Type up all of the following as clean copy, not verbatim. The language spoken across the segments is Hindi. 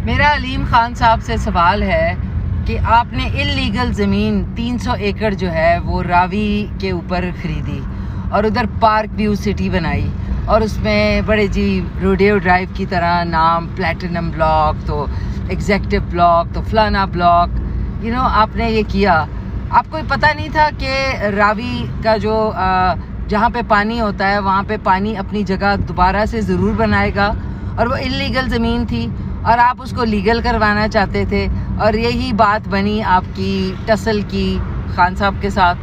मेरा अलीम खान साहब से सवाल है कि आपने इल्लीगल ज़मीन 300 एकड़ जो है वो रावी के ऊपर ख़रीदी और उधर पार्क व्यू सिटी बनाई और उसमें बड़े जी रोडेओ ड्राइव की तरह नाम प्लैटिनम ब्लॉक, तो एग्जेक्टिव ब्लॉक, तो फलाना ब्लॉक, आपने ये किया। आपको पता नहीं था कि रावी का जो जहाँ पे पानी होता है वहाँ पे पानी अपनी जगह दोबारा से ज़रूर बनाएगा, और वो इल्लीगल ज़मीन थी और आप उसको लीगल करवाना चाहते थे। और यही बात बनी आपकी टसल की खान साहब के साथ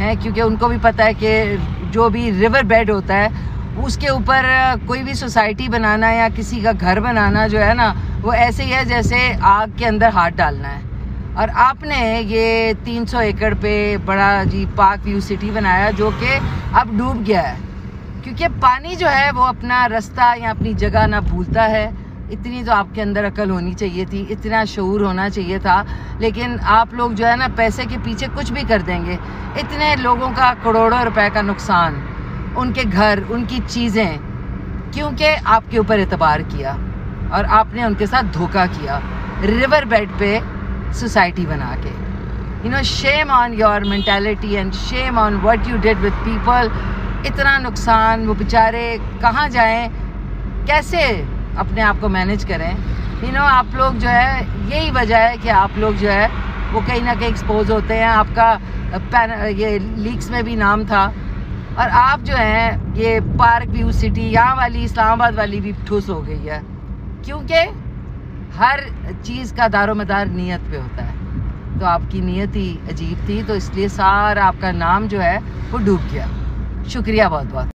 हैं, क्योंकि उनको भी पता है कि जो भी रिवर बेड होता है उसके ऊपर कोई भी सोसाइटी बनाना या किसी का घर बनाना जो है ना, वो ऐसे ही है जैसे आग के अंदर हाथ डालना है। और आपने ये 300 एकड़ पे बड़ा जी पार्क व्यू सिटी बनाया जो कि अब डूब गया है, क्योंकि पानी जो है वो अपना रास्ता या अपनी जगह ना भूलता है। इतनी तो आपके अंदर अकल होनी चाहिए थी, इतना शऊर होना चाहिए था, लेकिन आप लोग जो है ना पैसे के पीछे कुछ भी कर देंगे। इतने लोगों का करोड़ों रुपए का नुकसान, उनके घर, उनकी चीज़ें, क्योंकि आपके ऊपर एतबार किया और आपने उनके साथ धोखा किया रिवर बेड पे सोसाइटी बना के। Shame on your mentality and shame on what you did with people. इतना नुकसान, वो बेचारे कहाँ जाएं, कैसे अपने आप को मैनेज करें। आप लोग जो है, यही वजह है कि आप लोग जो है वो कहीं ना कहीं एक्सपोज होते हैं। आपका ये लीक्स में भी नाम था, और आप जो हैं ये पार्क व्यू सिटी यहाँ वाली इस्लामाबाद वाली भी ठुस हो गई है, क्योंकि हर चीज़ का दारोमदार नीयत पे होता है। तो आपकी नीयत ही अजीब थी, तो इसलिए सारा आपका नाम जो है वो डूब गया। शुक्रिया बहुत बहुत।